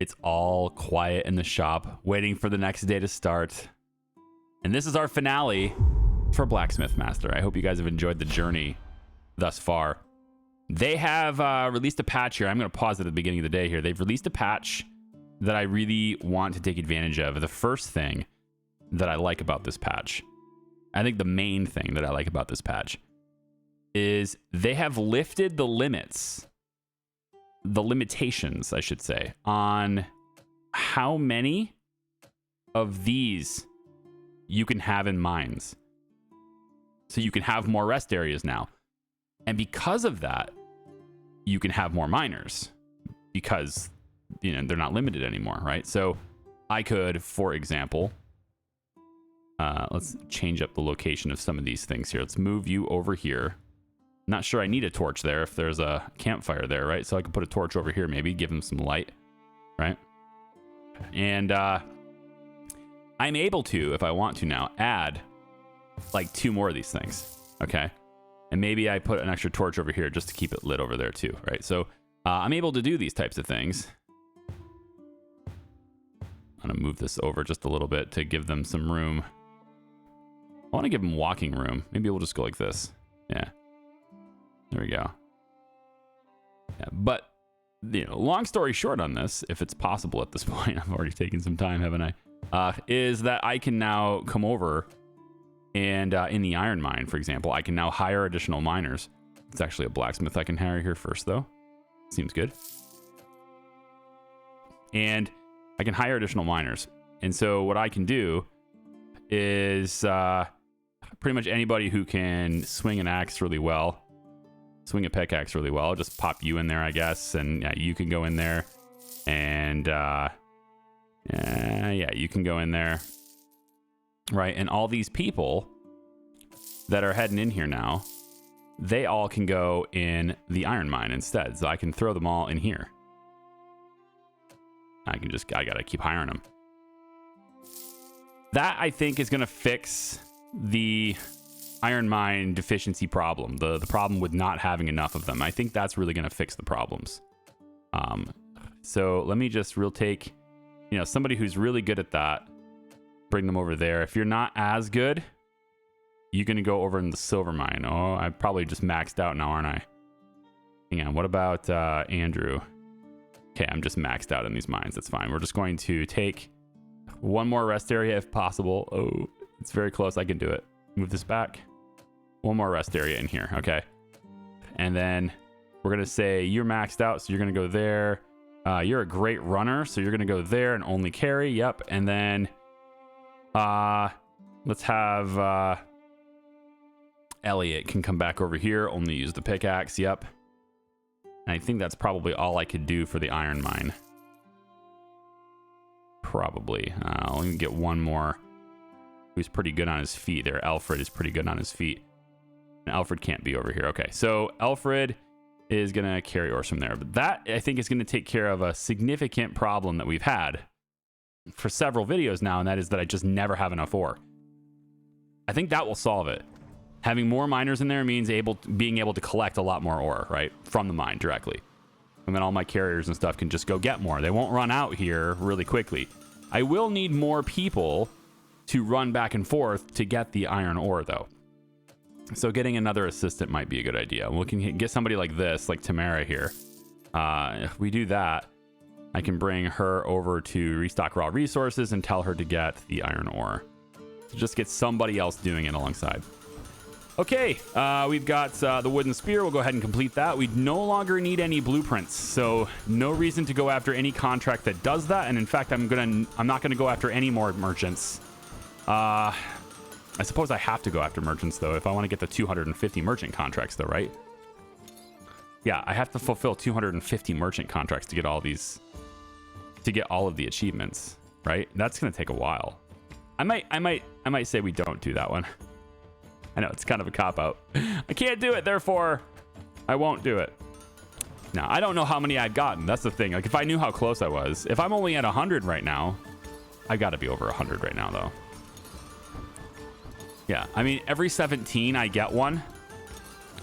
It's all quiet in the shop, waiting for the next day to start. And this is our finale for Blacksmith Master. I hope you guys have enjoyed the journey thus far. They have released a patch here. I'm going to pause it at the beginning of the day here. They've released a patch that I really want to take advantage of. The first thing that I like about this patch, I think the main thing that I like about this patch, is they have lifted the limitations, I should say, on how many of these you can have in mines. So you can have more rest areas now. And because of that, you can have more miners because, you know, they're not limited anymore, right? So I could, for example, let's change up the location of some of these things here. Let's move you over here. Not sure I need a torch there if there's a campfire there, right? So I could put a torch over here, maybe give them some light, right? And I'm able to, if I want to now, add like 2 more of these things, okay? And maybe I put an extra torch over here just to keep it lit over there too, right? So I'm able to do these types of things. I'm gonna move this over just a little bit to give them some room. I want to give them walking room. Maybe we'll just go like this. Yeah. There we go. Yeah, but, you know, long story short on this, if it's possible at this point, I've already taken some time, haven't I? Is that I can now come over and in the iron mine, for example, I can now hire additional miners. It's actually a blacksmith I can hire here first, though. Seems good. And I can hire additional miners. And so what I can do is pretty much anybody who can swing an axe really well, swing a pickaxe really well. I'll just pop you in there, I guess, and yeah, you can go in there, and yeah, you can go in there, right? And all these people that are heading in here now, they all can go in the iron mine instead, so I can throw them all in here. I gotta keep hiring them. That, I think, is gonna fix the iron mine deficiency problem, the problem with not having enough of them. I think that's really going to fix the problems. So let me just take, you know, somebody who's really good at that, bring them over there. If you're not as good, you're going to go over in the silver mine. Oh, I probably just maxed out now, aren't I? Hang on, what about Andrew? Okay, I'm just maxed out in these mines. That's fine. We're just going to take one more rest area if possible. Oh, it's very close. I can do it. Move this back. One more rest area in here, okay? And then we're gonna say you're maxed out, so you're gonna go there. You're a great runner, so you're gonna go there and only carry. Yep. And then let's have Elliot can come back over here, only use the pickaxe. Yep. And I think that's probably all I could do for the iron mine. Probably. Let me get one more who's pretty good on his feet there. Alfred is pretty good on his feet. And Alfred can't be over here. Okay, so Alfred is going to carry ores from there. But that, I think, is going to take care of a significant problem that we've had for several videos now, and that is that I just never have enough ore. I think that will solve it. Having more miners in there means being able to collect a lot more ore, right, from the mine directly. And then all my carriers and stuff can just go get more. They won't run out here really quickly. I will need more people to run back and forth to get the iron ore, though. So getting another assistant might be a good idea. We can get somebody like this, like Tamara here. If we do that, I can bring her over to restock raw resources and tell her to get the iron ore. So just get somebody else doing it alongside. Okay, we've got the wooden spear. We'll go ahead and complete that. We no longer need any blueprints, so no reason to go after any contract that does that. And in fact, I'm not gonna go after any more merchants. I suppose I have to go after merchants, though, if I want to get the 250 merchant contracts, though, right? Yeah, I have to fulfill 250 merchant contracts to get all these, to get all of the achievements, right? That's going to take a while. I might say we don't do that one. I know, it's kind of a cop-out. I can't do it, therefore, I won't do it. Now, I don't know how many I've gotten. That's the thing. Like, if I knew how close I was, if I'm only at 100 right now, I got to be over 100 right now, though. Yeah, I mean, every 17 I get one,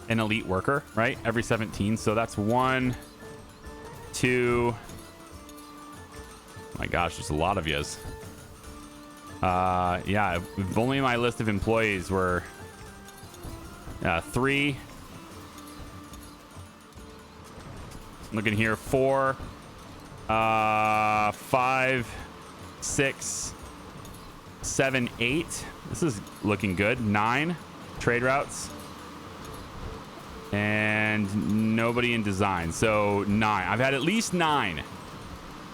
an elite worker, right? Every 17, so that's 1, 2, My gosh, there's a lot of yous. Yeah, if only my list of employees were 3. Looking here, 4, 5, 6, 7, 8. This is looking good. 9 trade routes. And nobody in design. So 9. I've had at least 9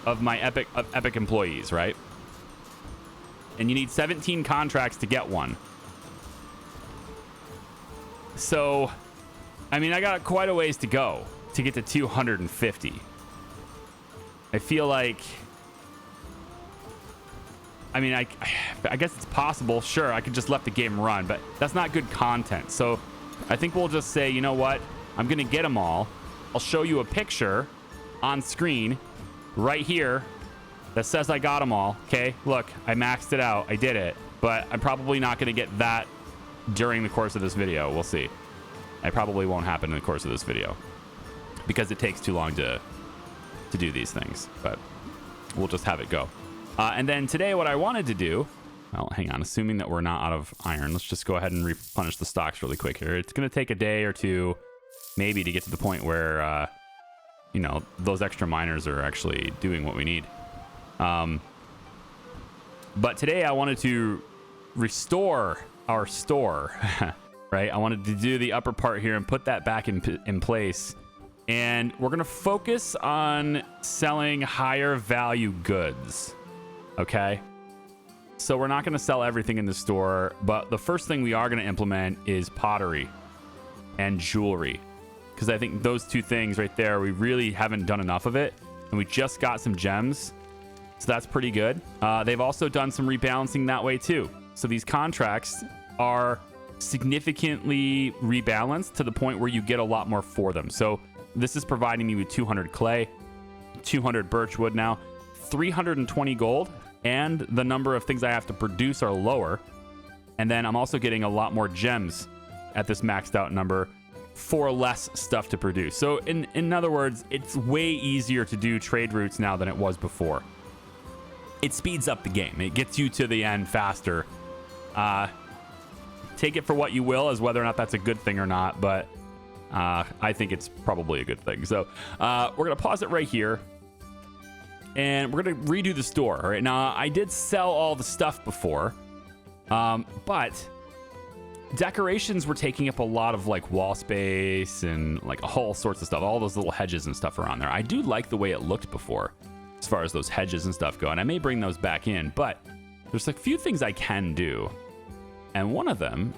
of my epic employees, right? And you need 17 contracts to get one. So, I mean, I got quite a ways to go to get to 250. I feel like, I mean, I guess it's possible. Sure, I could just let the game run, but that's not good content. So I think we'll just say, you know what? I'm going to get them all. I'll show you a picture on screen right here that says I got them all. Okay, look, I maxed it out. I did it, but I'm probably not going to get that during the course of this video. We'll see. It probably won't happen in the course of this video because it takes too long to do these things, but we'll just have it go. And then today what I wanted to do, well, hang on, assuming that we're not out of iron, let's just go ahead and replenish the stocks really quick here. It's going to take a day or two maybe to get to the point where, you know, those extra miners are actually doing what we need. But today I wanted to restore our store, right? I wanted to do the upper part here and put that back in place. And we're going to focus on selling higher value goods. Okay. So we're not going to sell everything in the store, but the first thing we are going to implement is pottery and jewelry. Because I think those two things right there, we really haven't done enough of it. And we just got some gems. So that's pretty good. They've also done some rebalancing that way too. So these contracts are significantly rebalanced to the point where you get a lot more for them. So this is providing me with 200 clay, 200 birch wood now, 320 gold, and the number of things I have to produce are lower. And then I'm also getting a lot more gems at this maxed out number for less stuff to produce. So in other words, it's way easier to do trade routes now than it was before. It speeds up the game. It gets you to the end faster. Take it for what you will as whether or not that's a good thing or not, but I think it's probably a good thing. So we're going to pause it right here. And we're going to redo the store. All right. Now, I did sell all the stuff before, but decorations were taking up a lot of like wall space and like all sorts of stuff. All those little hedges and stuff around there. I do like the way it looked before as far as those hedges and stuff go. And I may bring those back in, but there's a few things I can do. And one of them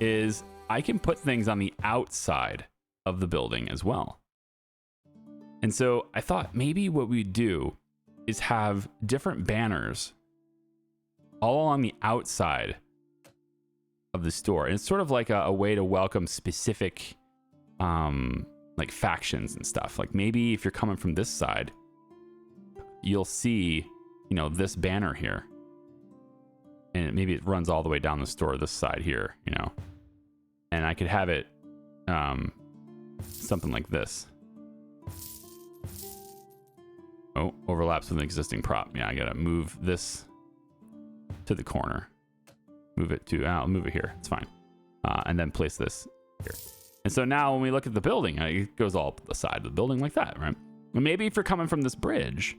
is I can put things on the outside of the building as well. And so I thought maybe what we'd do is have different banners all on the outside of the store. And it's sort of like a way to welcome specific like factions and stuff. Like maybe if you're coming from this side, you'll see, you know, this banner here. And maybe it runs all the way down the store this side here, you know. And I could have it something like this. Oh, overlaps with an existing prop. Yeah, I gotta move this to the corner. Move it to, I'll move it here. It's fine. And then place this here. And so now when we look at the building, it goes all up the side of the building like that, right? And maybe if you're coming from this bridge,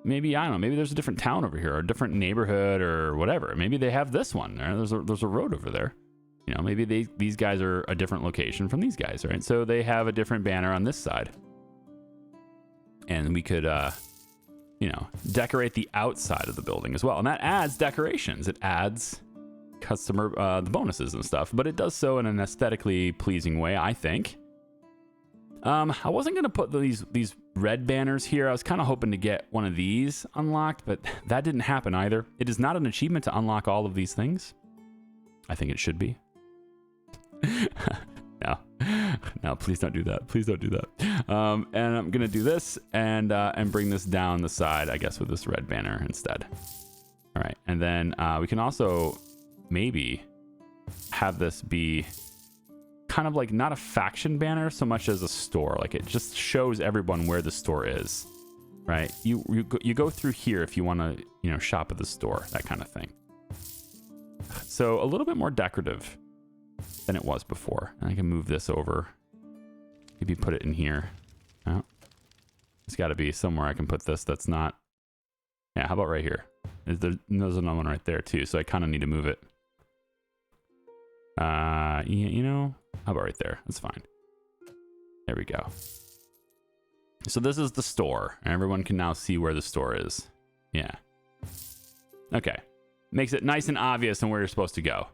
maybe, I don't know, maybe there's a different town over here or a different neighborhood or whatever. Maybe they have this one. There's a road over there. You know, maybe these guys are a different location from these guys, right? So they have a different banner on this side. And we could, you know, decorate the outside of the building as well. And that adds decorations. It adds customer, the bonuses and stuff. But it does so in an aesthetically pleasing way, I think. I wasn't going to put these red banners here. I was kind of hoping to get one of these unlocked, but that didn't happen either. It is not an achievement to unlock all of these things. I think it should be. No, please don't do that. Please don't do that. And I'm going to do this and bring this down the side, I guess, with this red banner instead. All right. And then we can also maybe have this be kind of like not a faction banner so much as a store. Like it just shows everyone where the store is. right? You go through here if you want to, you know, shop at the store, that kind of thing. So a little bit more decorative than it was before. And I can move this over. Maybe put it in here. Oh, it's got to be somewhere I can put this that's not... Yeah, how about right here? There's another one right there too, so I kind of need to move it. You know, how about right there? That's fine. There we go. So this is the store, and everyone can now see where the store is. Yeah. Okay. Makes it nice and obvious on where you're supposed to go.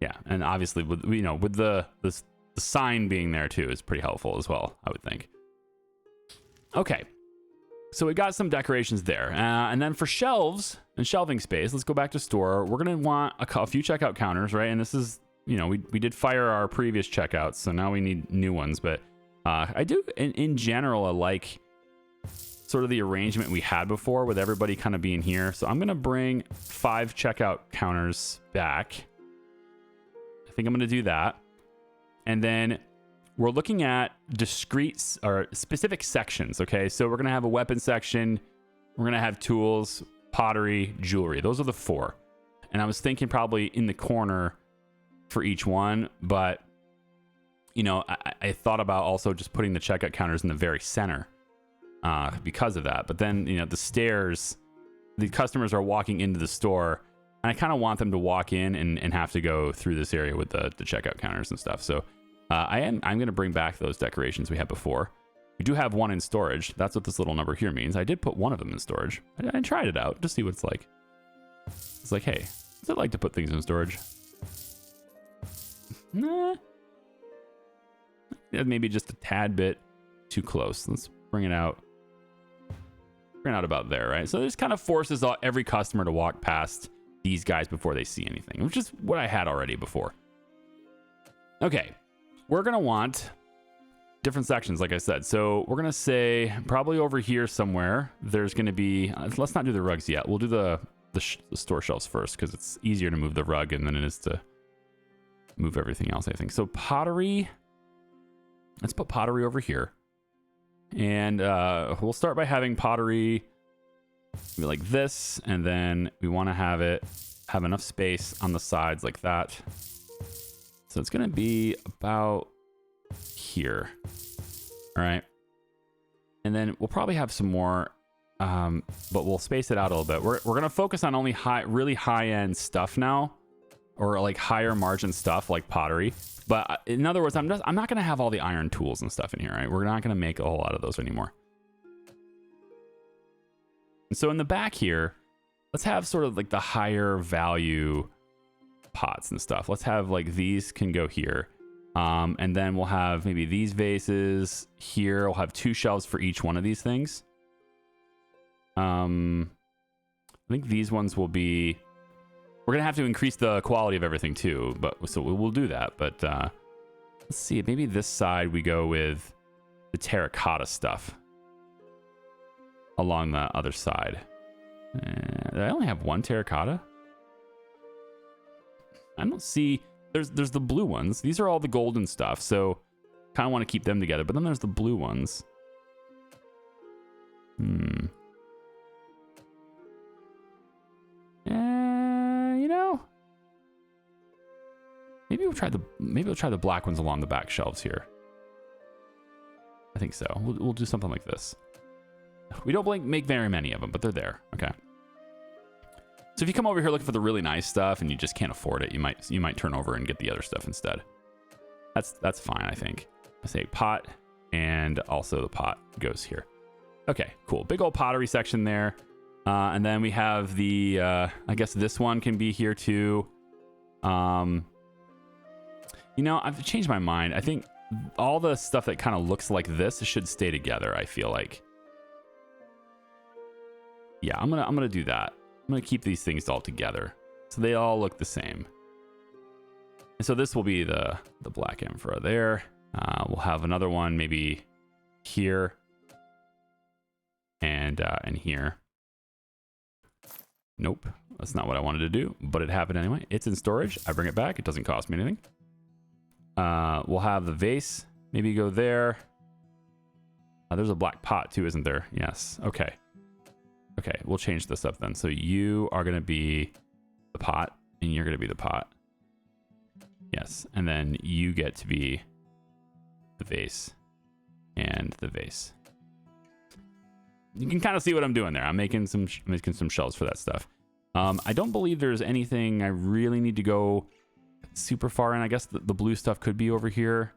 Yeah, and obviously with, you know, with the sign being there too is pretty helpful as well, I would think. Okay. So we got some decorations there. And then for shelves and shelving space, let's go back to store. We're going to want a few checkout counters, right? And this is, you know, we did fire our previous checkouts, so now we need new ones. But I do, in general, I like sort of the arrangement we had before with everybody kind of being here. So I'm going to bring 5 checkout counters back. I think I'm going to do that. And then we're looking at discrete or specific sections, okay? So we're going to have a weapon section. We're going to have tools, pottery, jewelry. Those are the 4. And I was thinking probably in the corner for each one, but, you know, I thought about also just putting the checkout counters in the very center because of that. But then, you know, the stairs, the customers are walking into the store, and I kind of want them to walk in and have to go through this area with the checkout counters and stuff. So I'm going to bring back those decorations we had before. We do have one in storage. That's what this little number here means. I did put one of them in storage. I tried it out to see what it's like. It's like, hey, does it like to put things in storage? Nah. Maybe just a tad bit too close. Let's bring it out. Bring it out about there, right? So this kind of forces every customer to walk past these guys before they see anything, which is what I had already before. Okay. We're going to want different sections, like I said. So we're going to say probably over here somewhere, there's going to be, let's not do the rugs yet. We'll do the store shelves first because it's easier to move the rug than it is to move everything else, I think. So pottery, let's put pottery over here. And we'll start by having pottery like this. And then we want to have enough space on the sides like that. So it's going to be about here. All right. And then we'll probably have some more, but we'll space it out a little bit. We're going to focus on only really high-end stuff now, or like higher margin stuff like pottery. But in other words, I'm not going to have all the iron tools and stuff in here, right? We're not going to make a whole lot of those anymore. And so in the back here, let's have sort of like the higher value pots and stuff. Let's have like these can go here. And then we'll have maybe these vases here. We'll have 2 shelves for each one of these things. I think these ones will be, we're going to have to increase the quality of everything too, but so we'll do that. But let's see, maybe this side we go with the terracotta stuff along the other side. I only have 1 terracotta. I don't see, there's the blue ones. These are all the golden stuff, so kind of want to keep them together. But then there's the blue ones. You know, maybe we'll try the black ones along the back shelves here. I think so. We'll do something like this. We don't make very many of them, but they're there. Okay. So if you come over here looking for the really nice stuff and you just can't afford it, you might turn over and get the other stuff instead. That's fine, I think. I say pot, and also the pot goes here. Okay, cool. Big old pottery section there. And then we have the, I guess this one can be here too. You know, I've changed my mind. I think all the stuff that kind of looks like this should stay together, I feel like. Yeah, I'm gonna do that. I'm going to keep these things all together so they all look the same. And so this will be the black amphora there. We'll have another one maybe here and here. Nope, that's not what I wanted to do, but it happened anyway. It's in storage. I bring it back. It doesn't cost me anything. We'll have the vase maybe go there. There's a black pot too, isn't there? Yes. Okay. Okay, we'll change this up then. So you are going to be the pot, and you're going to be the pot. Yes, and then you get to be the vase and the vase. You can kind of see what I'm doing there. I'm making some shelves for that stuff. I don't believe there's anything I really need to go super far in. I guess the blue stuff could be over here.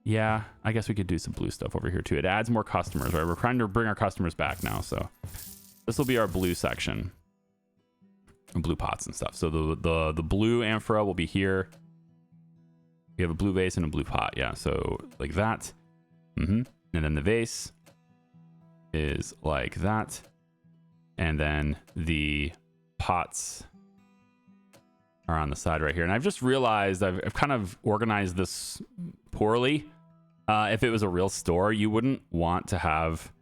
Yeah, I guess we could do some blue stuff over here too. It adds more customers, right? We're trying to bring our customers back now, so this will be our blue section. Blue pots and stuff. So the blue amphora will be here. We have a blue vase and a blue pot. Yeah, so like that. And then the vase is like that. And then the pots are on the side right here. And I've just realized I've kind of organized this poorly. If it was a real store, you wouldn't want to have...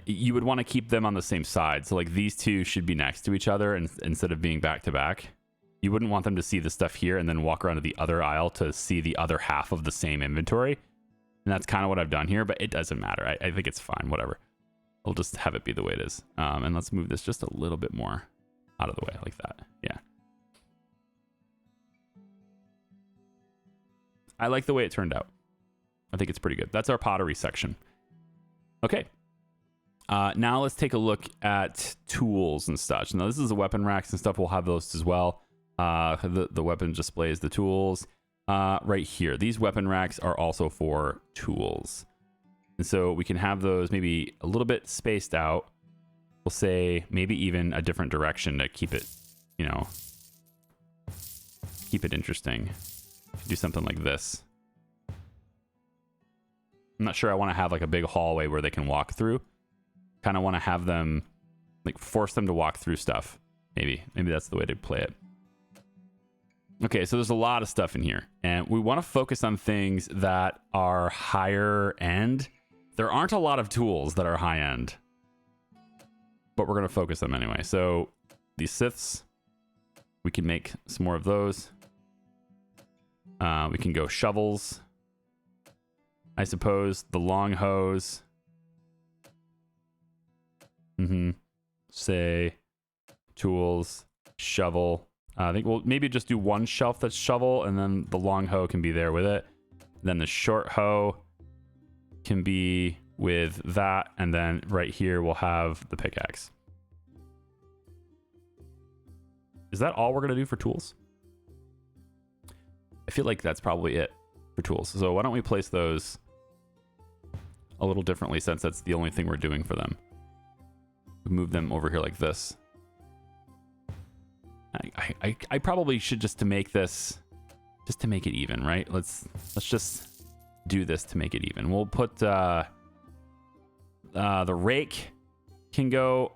you would want to keep them on the same side. So like these two should be next to each other instead of being back to back. You wouldn't want them to see the stuff here and then walk around to the other aisle to see the other half of the same inventory. And that's kind of what I've done here, but it doesn't matter. I think it's fine, whatever. I'll just have it be the way it is. And let's move this just a little bit more out of the way like that. Yeah. I like the way it turned out. I think it's pretty good. That's our pottery section. Okay. Now let's take a look at tools and such. Now this is the weapon racks and stuff. We'll have those as well. The weapon displays, the tools right here. These weapon racks are also for tools. And so we can have those maybe a little bit spaced out. We'll say maybe even a different direction to keep it, you know, keep it interesting. Do something like this. I'm not sure I want to have like a big hallway where they can walk through. Kind of want to have them, like, force them to walk through stuff. Maybe that's the way to play it. Okay, so there's a lot of stuff in here, and we want to focus on things that are higher end. There aren't a lot of tools that are high end, but we're going to focus them anyway. So these scythes, we can make some more of those. We can go shovels, I suppose. The long hose. Say tools, shovel. I think we'll maybe just do one shelf that's shovel, and then the long hoe can be there with it. Then the short hoe can be with that, and then right here we'll have the pickaxe. Is that all we're gonna do for tools? I feel like that's probably it for tools. So why don't we place those a little differently, since that's the only thing we're doing for them. Move them over here like this. I probably should just to make this, just to make it even, right? Let's just do this to make it even. We'll put the rake can go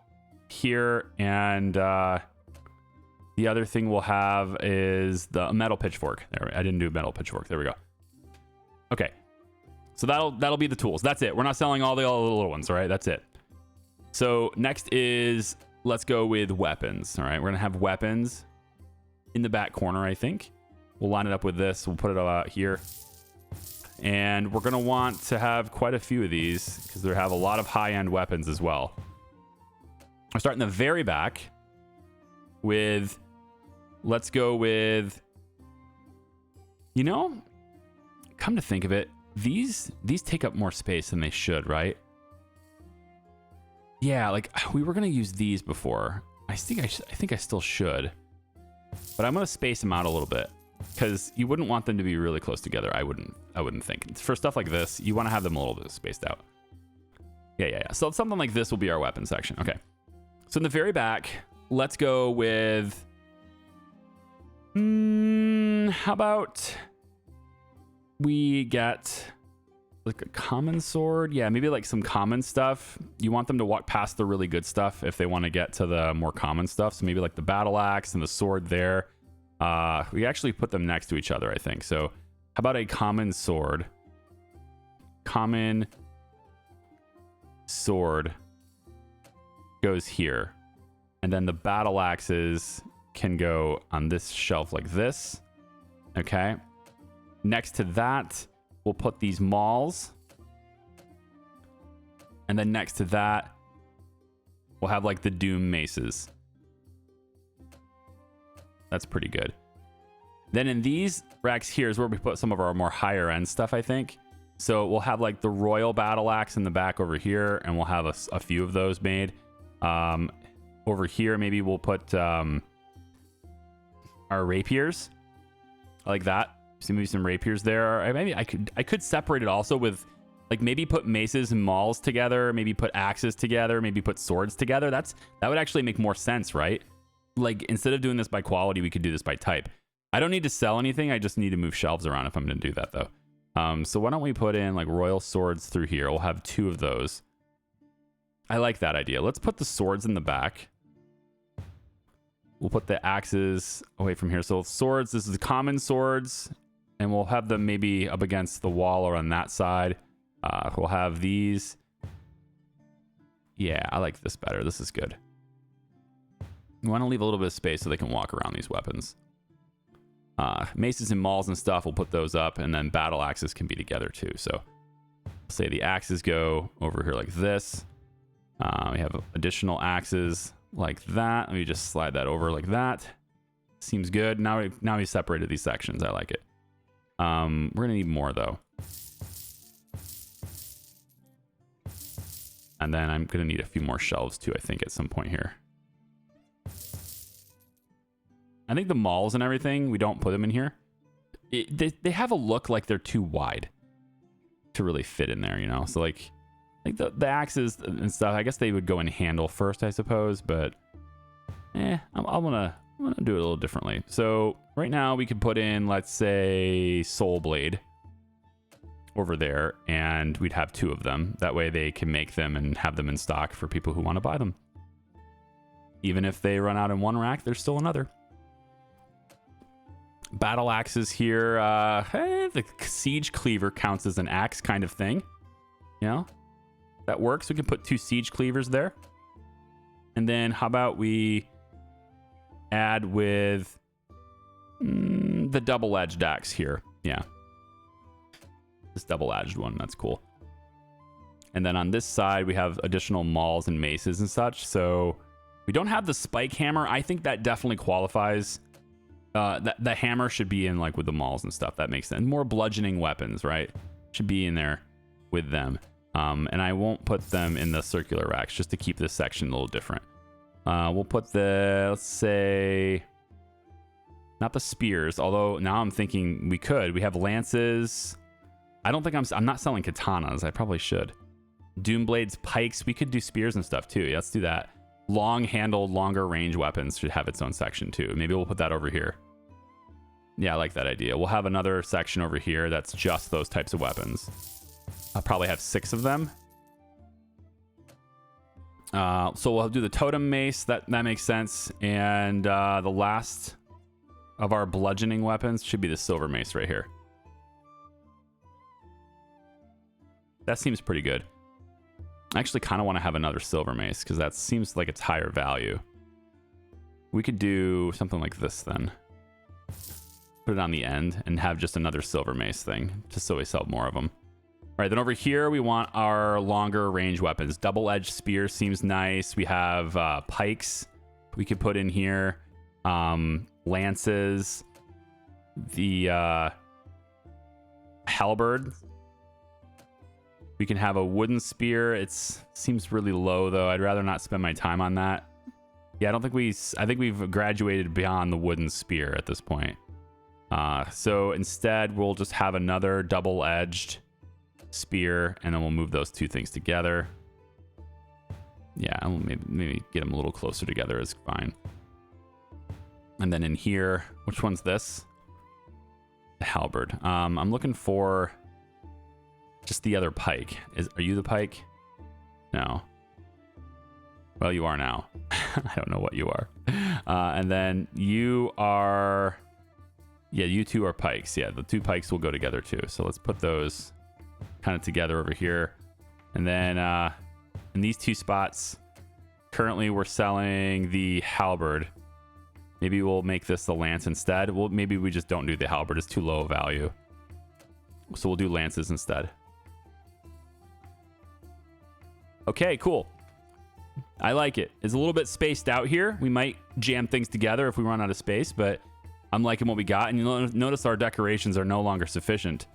here, and the other thing we'll have is the metal pitchfork. There, I didn't do a metal pitchfork. There we go. Okay, so that'll be the tools. That's it. We're not selling all the little ones, all right? That's it. So next is, let's go with weapons. All right, we're gonna have weapons in the back corner, I think. We'll line it up with this. We'll put it all out here. And we're gonna want to have quite a few of these because they have a lot of high-end weapons as well. I'll start in the very back with, let's go with, you know, come to think of it, these take up more space than they should, right? Yeah, like we were gonna use these before. I think I still should, but I'm gonna space them out a little bit because you wouldn't want them to be really close together. I wouldn't think. For stuff like this, you want to have them a little bit spaced out. Yeah. So something like this will be our weapon section. Okay. So in the very back, let's go with. How about we get like a common sword? Yeah, maybe like some common stuff. You want them to walk past the really good stuff if they want to get to the more common stuff. So maybe like the battle axe and the sword there. We actually put them next to each other, I think. So how about a common sword? Common sword goes here. And then the battle axes can go on this shelf like this. Okay. Next to that, we'll put these mauls. And then next to that, we'll have like the doom maces. That's pretty good. Then in these racks here is where we put some of our more higher end stuff, I think. So we'll have like the royal battle axe in the back over here, and we'll have a few of those made. Over here, maybe we'll put our rapiers. I like that. So maybe some rapiers there. Or maybe I could separate it also with like maybe put maces and mauls together, maybe put axes together, maybe put swords together. That would actually make more sense, right? Like instead of doing this by quality, we could do this by type. I don't need to sell anything. I just need to move shelves around if I'm going to do that though. So why don't we put in like royal swords through here? We'll have 2 of those. I like that idea. Let's put the swords in the back. We'll put the axes away from here. So swords, this is the common swords, and we'll have them maybe up against the wall or on that side. We'll have these. Yeah, I like this better. This is good. We want to leave a little bit of space so they can walk around these weapons. Maces and mauls and stuff, we'll put those up, and then battle axes can be together too. So say the axes go over here like this. We have additional axes like that. Let me just slide that over like that. Seems good. Now we separated these sections. I like it. We're gonna need more though. And then I'm gonna need a few more shelves too, I think, at some point here. I think the mauls and everything, we don't put them in here. They have a look like they're too wide to really fit in there, you know? So like the axes and stuff, I guess they would go in handle first, I suppose, but I wanna do it a little differently. So right now we could put in, let's say, soul blade over there, and we'd have 2 of them. That way they can make them and have them in stock for people who want to buy them. Even if they run out in one rack, there's still another. Battle axes here. The siege cleaver counts as an axe kind of thing. You know, that works. We can put 2 siege cleavers there. And then how about we add with the double-edged axe here. Yeah. This double-edged one. That's cool. And then on this side, we have additional mauls and maces and such. So we don't have the spike hammer. I think that definitely qualifies. The hammer should be in like with the mauls and stuff. That makes sense. More bludgeoning weapons, right? Should be in there with them. And I won't put them in the circular racks just to keep this section a little different. We'll put the, let's say, not the spears. Although now I'm thinking we could. We have lances. I don't think I'm not selling katanas. I probably should. Doom blades, pikes. We could do spears and stuff too. Yeah, let's do that. Long-handled, longer range weapons should have its own section too. Maybe we'll put that over here. Yeah, I like that idea. We'll have another section over here that's just those types of weapons. I'll probably have 6 of them. So we'll do the totem mace. That makes sense. And the last of our bludgeoning weapons should be the silver mace right here. That seems pretty good. I actually kind of want to have another silver mace because that seems like it's higher value. We could do something like this then. Put it on the end and have just another silver mace thing, just so we sell more of them. All right, then over here we want our longer range weapons. Double-edged spear seems nice. We have pikes we could put in here. Lances. The halberd. We can have a wooden spear. It seems really low though. I'd rather not spend my time on that. Yeah, I think we've graduated beyond the wooden spear at this point. So instead we'll just have another double-edged spear, and then we'll move those 2 things together. Yeah, I'll maybe get them a little closer together is fine. And then in here, which one's this? The halberd. I'm looking for just the other pike. Are you the pike? No. Well, you are now. I don't know what you are. And then you are... Yeah, you 2 are pikes. Yeah, the 2 pikes will go together too. So let's put those kind of together over here. And then in these 2 spots, currently we're selling the halberd. Maybe we'll make this the lance instead. Maybe we just don't do the halberd. It's too low value. So we'll do lances instead. Okay, cool. I like it. It's a little bit spaced out here. We might jam things together if we run out of space, but I'm liking what we got. And you'll notice our decorations are no longer sufficient.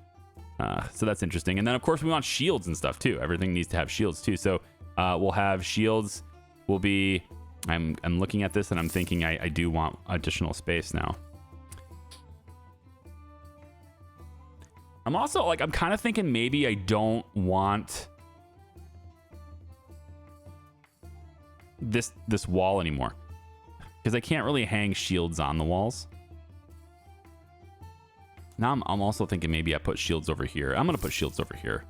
So that's interesting. And then, of course, we want shields and stuff, too. Everything needs to have shields, too. So we'll have shields. Will be... I'm looking at this, and I'm thinking I do want additional space now. I'm also, like, I'm kind of thinking maybe I don't want this wall anymore, because I can't really hang shields on the walls. Now I'm also thinking maybe I put shields over here. I'm gonna put shields over here.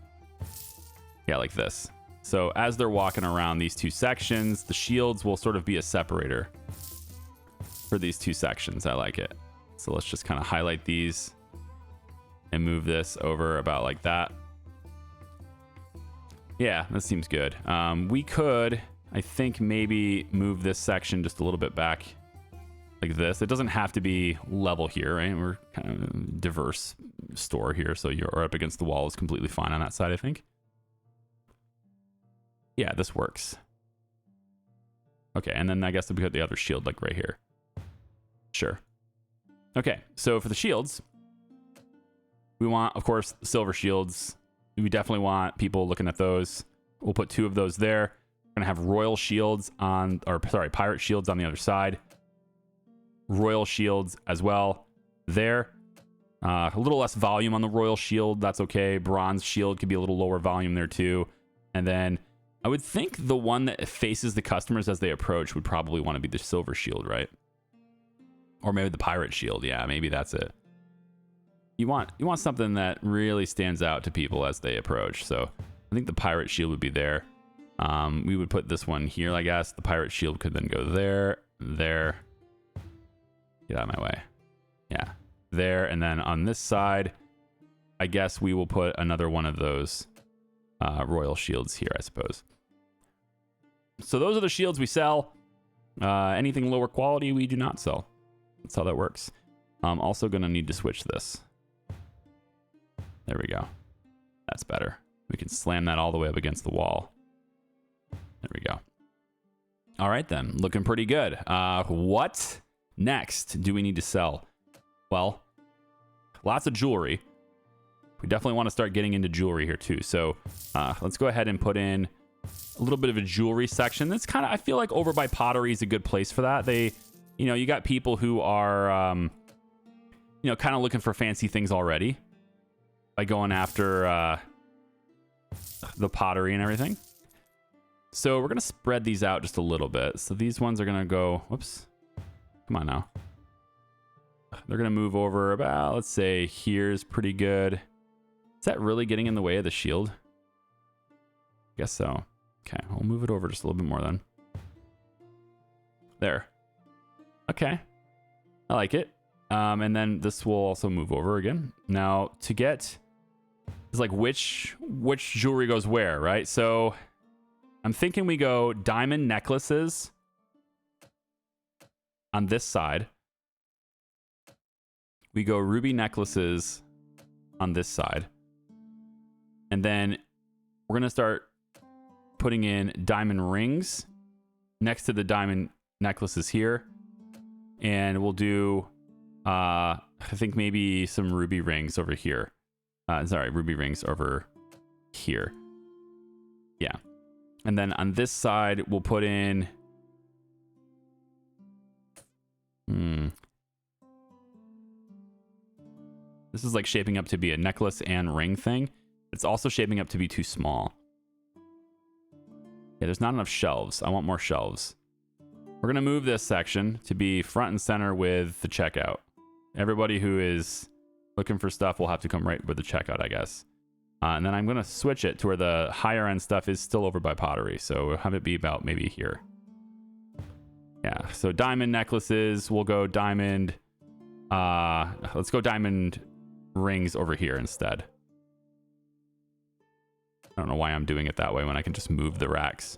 Yeah, like this. So as they're walking around these two sections, the shields will sort of be a separator for these two sections. I like it. So let's just kind of highlight these and move this over about like that. Yeah, that seems good. We could, I think, maybe move this section just a little bit back like this. It doesn't have to be level here, right? We're kind of a diverse store here, so you're up against the wall is completely fine on that side, I think. Yeah, this works. Okay, and then I guess we put the other shield like right here. Sure. Okay, so for the shields, we want, of course, silver shields. We definitely want people looking at those. We'll put 2 of those there. We're gonna have royal shields on, or sorry, pirate shields on the other side. Royal shields as well there. A little less volume on the royal shield. That's okay. Bronze shield could be a little lower volume there too. And then I would think the one that faces the customers as they approach would probably want to be the silver shield, right? Or maybe the pirate shield. Yeah, maybe that's it. You want something that really stands out to people as they approach. So I think the pirate shield would be there. We would put this one here, I guess. The pirate shield could then go there, there. Get out of my way. Yeah, there. And then on this side, I guess we will put another one of those royal shields here, I suppose. So those are the shields we sell. Anything lower quality, we do not sell. That's how that works. I'm also going to need to switch this. There we go. That's better. We can slam that all the way up against the wall. There we go. All right, then. Looking pretty good. What next do we need to sell? Well, lots of jewelry. We definitely want to start getting into jewelry here too. So let's go ahead and put in a little bit of a jewelry section. That's kind of, I feel like over by Pottery is a good place for that. They, you know, you got people who are, you know, kind of looking for fancy things already by going after the pottery and everything. So we're going to spread these out just a little bit. So these ones are going to go, whoops, come on now. They're going to move over about, let's say here's pretty good. Is that really getting in the way of the shield? I guess so. Okay, I'll move it over just a little bit more then. There. Okay. I like it. And then this will also move over again. Now, to get... It's like which jewelry goes where, right? So I'm thinking we go diamond necklaces on this side. We go ruby necklaces on this side. And then we're going to start putting in diamond rings next to the diamond necklaces here. And we'll do, I think maybe some ruby rings over here. Sorry, ruby rings over here. Yeah. And then on this side, we'll put in... This is like shaping up to be a necklace and ring thing. It's also shaping up to be too small. Yeah, there's not enough shelves. I want more shelves. We're going to move this section to be front and center with the checkout. Everybody who is looking for stuff will have to come right with the checkout, I guess. And then I'm going to switch it to where the higher end stuff is still over by Pottery. So we'll have it be about maybe here. Yeah, so diamond necklaces. We'll go diamond... let's go diamond rings over here instead. I don't know why I'm doing it that way when I can just move the racks.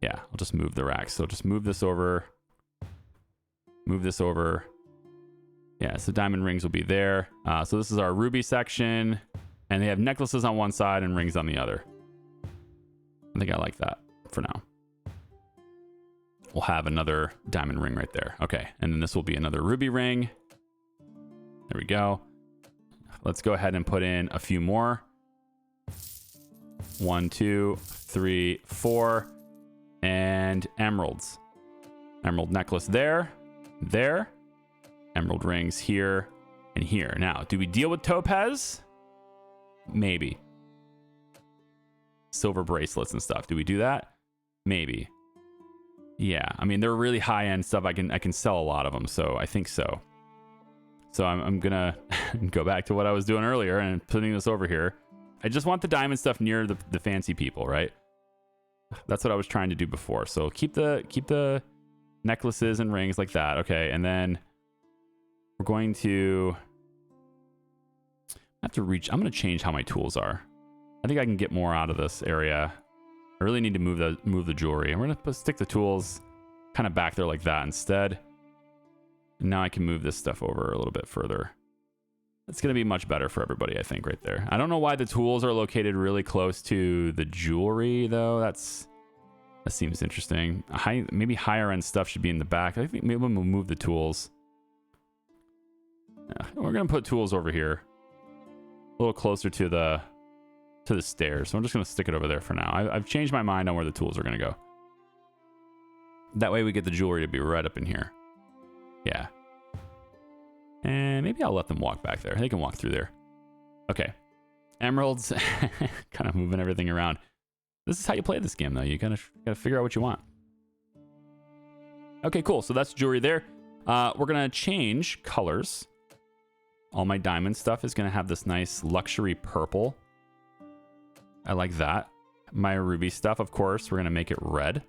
Yeah, I'll just move the racks. So just move this over. Move this over. Yeah, so diamond rings will be there. So this is our ruby section, and they have necklaces on one side and rings on the other. I think I like that for now. We'll have another diamond ring right there. Okay, and then this will be another ruby ring. There we go. Let's go ahead and put in a few more. 1, 2, 3, 4, and emeralds. Emerald necklace there, there. Emerald rings here and here. Now, do we deal with topaz? Maybe. Silver bracelets and stuff. Do we do that? Maybe. Yeah, I mean, they're really high-end stuff. I can sell a lot of them, so I think so. So I'm gonna go back to what I was doing earlier and putting this over here. I just want the diamond stuff near the fancy people, right? That's what I was trying to do before. So keep the necklaces and rings like that. Okay, and then we're going to have to reach. I'm gonna change how my tools are. I think I can get more out of this area. I really need to move the jewelry. And we're gonna stick the tools kind of back there like that instead. And now I can move this stuff over a little bit further. It's gonna be much better for everybody, I think, right there. I don't know why the tools are located really close to the jewelry, though. That seems interesting. Maybe higher end stuff should be in the back. I think maybe we'll move the tools. Yeah, we're gonna put tools over here, a little closer to the stairs. So I'm just gonna stick it over there for now. I've changed my mind on where the tools are gonna go. That way we get the jewelry to be right up in here. Yeah. And maybe I'll let them walk back there. They can walk through there. Okay. Emeralds. Kind of moving everything around. This is how you play this game, though. You gotta figure out what you want. Okay, cool. So that's jewelry there. We're gonna change colors. All my diamond stuff is gonna have this nice luxury purple. I like that. My ruby stuff, of course, we're gonna make it red.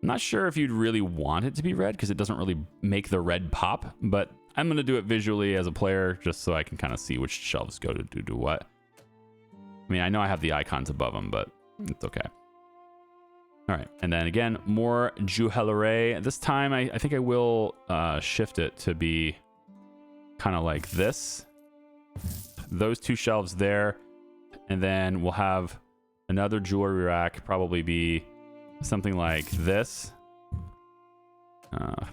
I'm not sure if you'd really want it to be red because it doesn't really make the red pop, but I'm going to do it visually as a player just so I can kind of see which shelves go to do what. I mean, I know I have the icons above them, but it's okay. All right. And then again, more jewelry. This time, I think I will shift it to be kind of like this. Those two shelves there. And then we'll have another jewelry rack probably be something like this.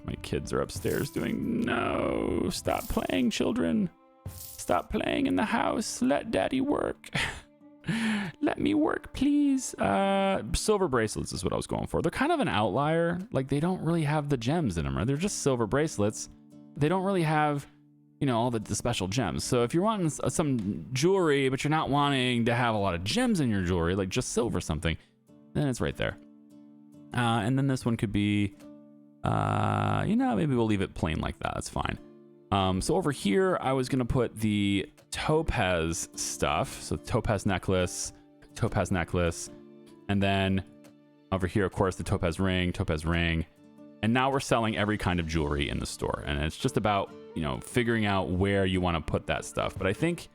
My kids are upstairs doing, no, stop playing, children. Stop playing in the house. Let daddy work. Let me work, please. Silver bracelets is what I was going for. They're kind of an outlier. Like, they don't really have the gems in them, right? They're just silver bracelets. They don't really have, you know, all the special gems. So if you're wanting some jewelry, but you're not wanting to have a lot of gems in your jewelry, like just silver something, then it's right there. And then this one could be, you know, maybe we'll leave it plain like that. That's fine. So over here, I was going to put the topaz stuff. So topaz necklace, and then over here, of course, the topaz ring. And now we're selling every kind of jewelry in the store. And it's just about, you know, figuring out where you want to put that stuff. But I think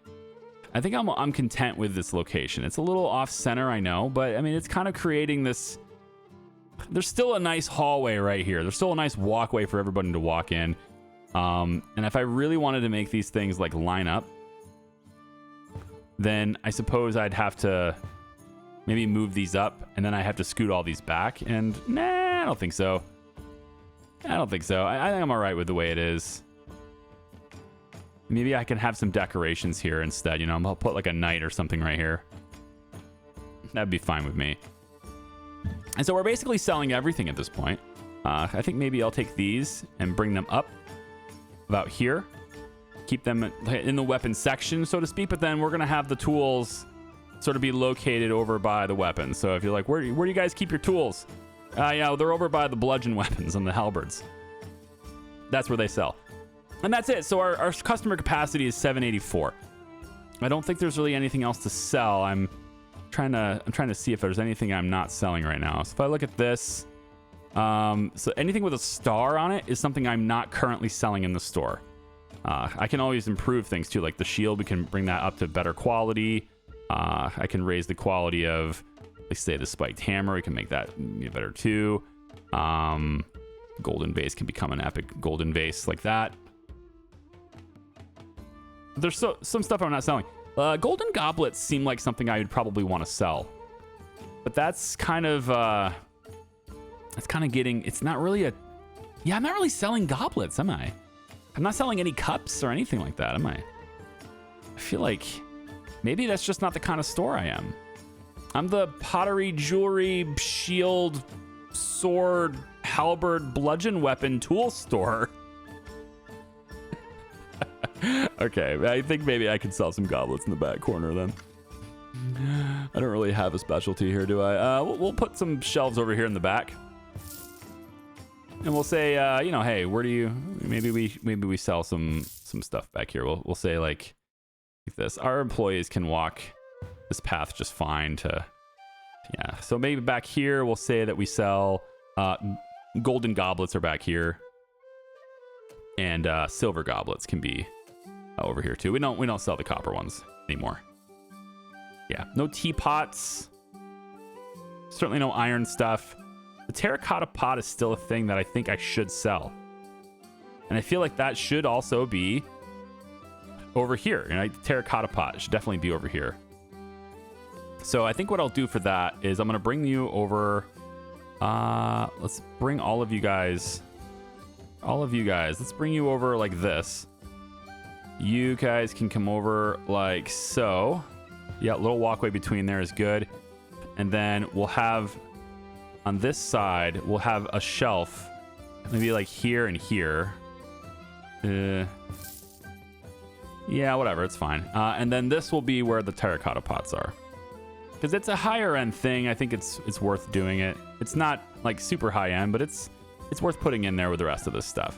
I'm content with this location. It's a little off center, I know, but I mean, it's kind of creating this. There's still a nice hallway right here. There's still a nice walkway for everybody to walk in. And if I really wanted to make these things like line up, then I suppose I'd have to maybe move these up and then I have to scoot all these back. And nah, I don't think so. I think I'm all right with the way it is. Maybe I can have some decorations here instead. You know, I'll put like a knight or something right here. That'd be fine with me. And so we're basically selling everything at this point. I think maybe I'll take these and bring them up about here. Keep them in the weapon section, so to speak. But then we're going to have the tools sort of be located over by the weapons. So if you're like, where do you guys keep your tools? Yeah, they're over by the bludgeon weapons and the halberds. That's where they sell. And that's it. So our customer capacity is 784. I don't think there's really anything else to sell. I'm trying to see if there's anything I'm not selling right now. So if I look at this, so anything with a star on it is something I'm not currently selling in the store. I can always improve things too, like the shield. We can bring that up to better quality. I can raise the quality of, let's say, the spiked hammer. We can make that better too. Golden vase can become an epic golden vase like that. There's some stuff I'm not selling. Golden goblets seem like something I would probably want to sell. But that's kind of getting, it's not really a, yeah, I'm not really selling goblets, am I? I'm not selling any cups or anything like that, am I? I feel like maybe that's just not the kind of store I am. I'm the pottery, jewelry, shield, sword, halberd, bludgeon weapon, tool store. Okay, I think maybe I could sell some goblets in the back corner then. I don't really have a specialty here, do I? We'll put some shelves over here in the back. And we'll say, you know, hey, where do you, maybe we sell some stuff back here. We'll say like this. Our employees can walk this path just fine to, yeah. So maybe back here, we'll say that we sell golden goblets are back here. And silver goblets can be over here too. We don't sell the copper ones anymore. Yeah, no teapots. Certainly no iron stuff. The terracotta pot is still a thing that I think I should sell. And I feel like that should also be over here. And terracotta pot should definitely be over here. So I think what I'll do for that is I'm going to bring you over. Let's bring all of you guys. Let's bring you over like this. You guys can come over like so. Yeah, little walkway between there is good. And then we'll have on this side, we'll have a shelf, maybe like here and here. Yeah, whatever, it's fine. And then this will be where the terracotta pots are. Because it's a higher end thing. I think it's worth doing it. It's not like super high end, but it's worth putting in there with the rest of this stuff.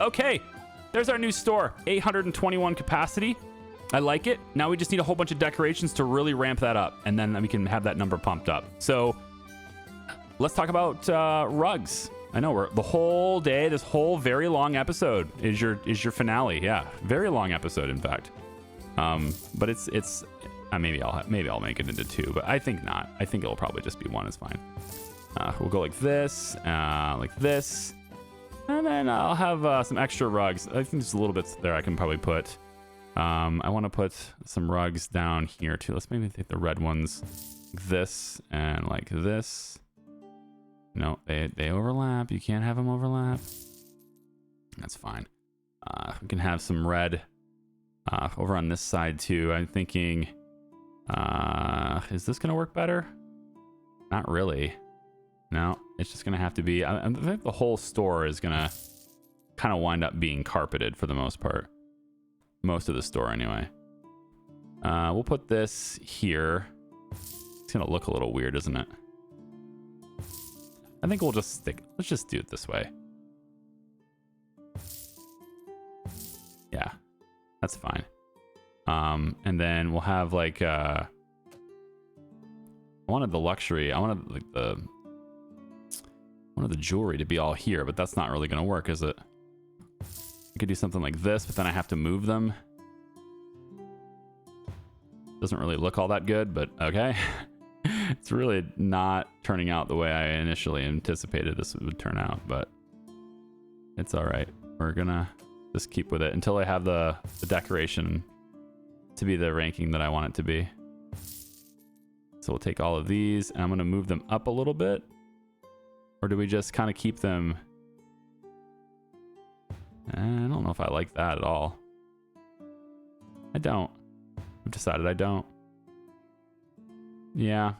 Okay, there's our new store. 821 capacity. I like it. Now we just need a whole bunch of decorations to really ramp that up, and then we can have that number pumped up. So let's talk about rugs. I know we're the whole day. This whole very long episode is your finale. Yeah, very long episode, in fact. But it's maybe I'll make it into two, but I think not. I think it'll probably just be one. Is fine. We'll go like this, and then I'll have some extra rugs. I think there's a little bit there I can probably put. I want to put some rugs down here too. Let's maybe take the red ones like this and like this. No, they overlap. You can't have them overlap. That's fine. We can have some red over on this side too. I'm thinking, is this going to work better? Not really. No, it's just going to have to be, I think the whole store is going to kind of wind up being carpeted for the most part. Most of the store anyway. We'll put this here. It's going to look a little weird, isn't it? I think we'll just let's just do it this way. Yeah, that's fine. And then we'll have like, I wanted the luxury. I wanted like the jewelry to be all here, but that's not really going to work, is it? I could do something like this, but then I have to move them. Doesn't really look all that good, but okay. It's really not turning out the way I initially anticipated this would turn out, but it's all right. We're gonna just keep with it until I have the decoration to be the ranking that I want it to be. So we'll take all of these and I'm gonna move them up a little bit. Or do we just kind of keep them? I don't know if I like that at all. I don't. I've decided I don't. Yeah.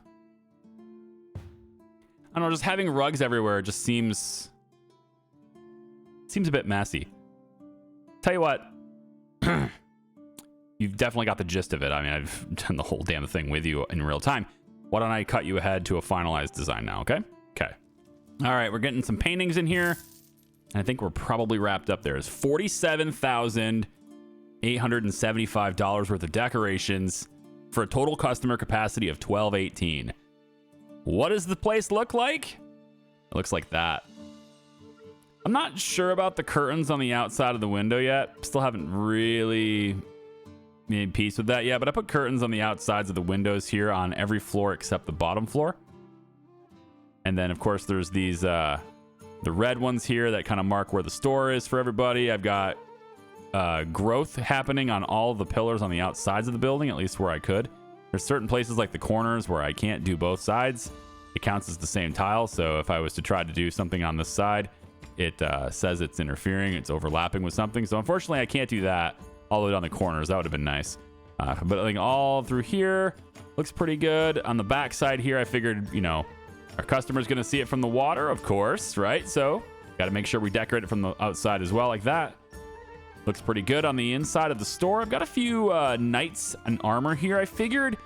I don't know, just having rugs everywhere just seems a bit messy. Tell you what, you've definitely got the gist of it. I mean, I've done the whole damn thing with you in real time. Why don't I cut you ahead to a finalized design now, okay? Okay. All right, we're getting some paintings in here. I think we're probably wrapped up there. It's $47,875 worth of decorations for a total customer capacity of 1218. What does the place look like? It looks like that. I'm not sure about the curtains on the outside of the window yet. Still haven't really made peace with that yet, but I put curtains on the outsides of the windows here on every floor except the bottom floor. And then, of course, there's these the red ones here that kind of mark where the store is for everybody. I've got growth happening on all the pillars on the outsides of the building, at least where I could. There's certain places like the corners where I can't do both sides. It counts as the same tile, so if I was to try to do something on this side, it says it's interfering, it's overlapping with something. So unfortunately, I can't do that all the way down the corners. That would have been nice. But I think all through here looks pretty good. On the back side here, I figured, you know, our customer's going to see it from the water, of course, right? So got to make sure we decorate it from the outside as well, like that. Looks pretty good on the inside of the store. I've got a few knights and armor here. I figured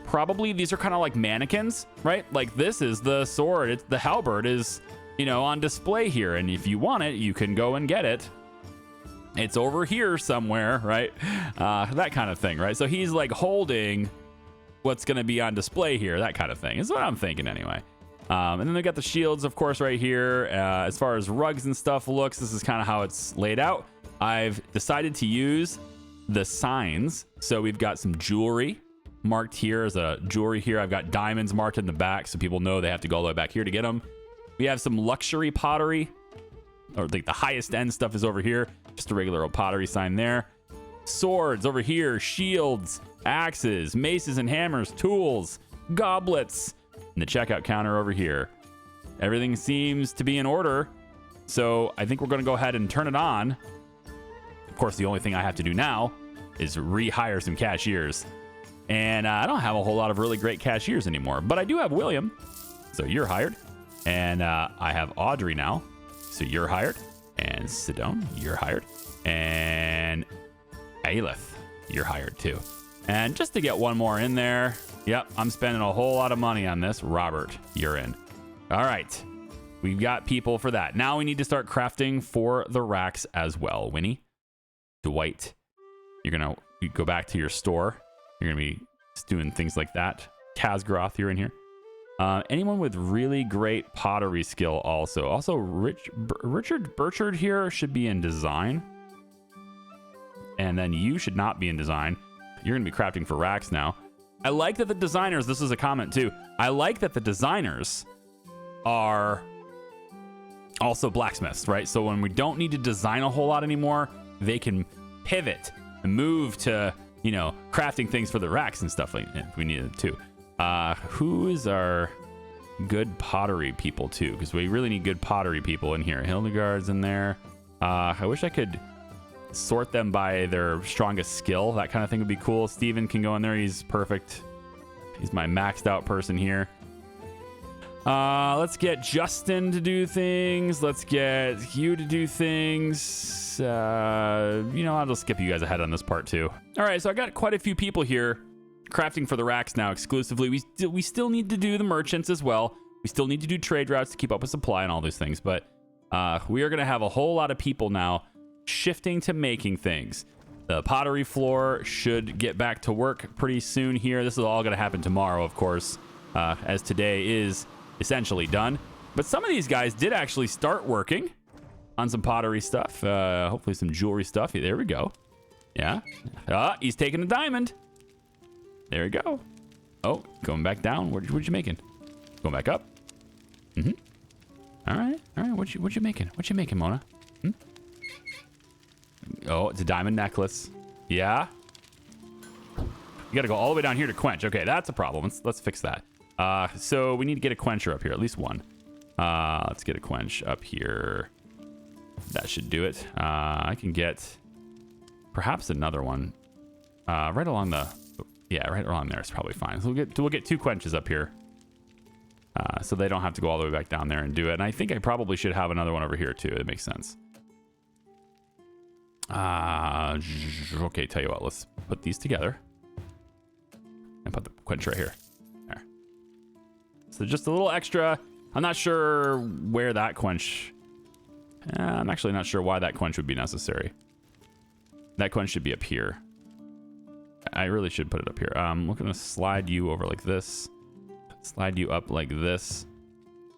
probably these are kind of like mannequins, right? Like this is the sword. It's the halberd is, you know, on display here. And if you want it, you can go and get it. It's over here somewhere, right? That kind of thing, right? So he's like holding what's going to be on display here. That kind of thing is what I'm thinking anyway. And then they got the shields, of course, right here. As far as rugs and stuff looks, this is kind of how it's laid out. I've decided to use the signs. So we've got some jewelry marked here as a jewelry here. I've got diamonds marked in the back so people know they have to go all the way back here to get them. We have some luxury pottery, or like the highest end stuff is over here. Just a regular old pottery sign there. Swords over here, shields, axes, maces and hammers, tools, goblets, and the checkout counter over here. Everything seems to be in order. So I think we're going to go ahead and turn it on. Of course, the only thing I have to do now is rehire some cashiers. And I don't have a whole lot of really great cashiers anymore, but I do have William. So you're hired. And I have Audrey now. So you're hired. And Sidone, you're hired. And Aelith, you're hired too. And just to get one more in there. Yep, I'm spending a whole lot of money on this. Robert, you're in. All right. We've got people for that. Now we need to start crafting for the racks as well. Winnie, Dwight, you're going to go back to your store. You're going to be doing things like that. Kazgroth, you're in here. Anyone with really great pottery skill also. Also, Richard Burchard here should be in design. And then you should not be in design. You're going to be crafting for racks now. I like that the designers, this is a comment too. I like that the designers are also blacksmiths, right? So when we don't need to design a whole lot anymore, they can pivot and move to, you know, crafting things for the racks and stuff like that if we needed to. Who is our good pottery people too? Because we really need good pottery people in here. Hildegard's in there. I wish I could sort them by their strongest skill. That kind of thing would be cool. Steven can go in there. He's perfect. He's my maxed out person here. Let's get Justin to do things. Let's get Hugh to do things. You know, I'll just skip you guys ahead on this part too. All right, so I got quite a few people here crafting for the racks now exclusively. We still need to do the merchants as well. We still need to do trade routes to keep up with supply and all those things. But we are going to have a whole lot of people now shifting to making things. The pottery floor should get back to work pretty soon here. This is all going to happen tomorrow, of course, as today is essentially done. But some of these guys did actually start working on some pottery stuff. Hopefully some jewelry stuff. There we go. Yeah. He's taking a diamond. There we go. Oh, going back down. What you making? Going back up. Mm-hmm. All right. What you making? What you making, Mona? Hmm? Oh, it's a diamond necklace. Yeah. You got to go all the way down here to quench. Okay, that's a problem. Let's fix that. So we need to get a quencher up here, at least one. Let's get a quench up here. That should do it. I can get perhaps another one right along the. Yeah, right around there is probably fine. So we'll get two quenches up here. So they don't have to go all the way back down there and do it. And I think I probably should have another one over here too. It makes sense. Okay, tell you what, let's put these together. And put the quench right here. There. So just a little extra. I'm not sure where that quench. I'm actually not sure why that quench would be necessary. That quench should be up here. I really should put it up here. We're going to slide you over like this. Slide you up like this.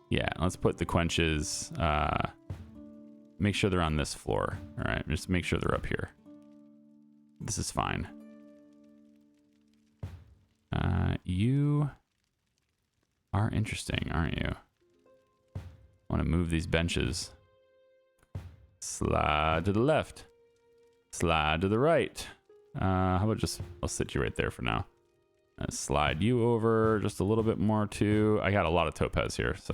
Yeah, let's put the quenches. Make sure they're on this floor. All right, just make sure they're up here. This is fine. You are interesting, aren't you? I want to move these benches. Slide to the left. Slide to the right. How about just, I'll sit you right there for now. Slide you over just a little bit more too. I got a lot of topaz here, so.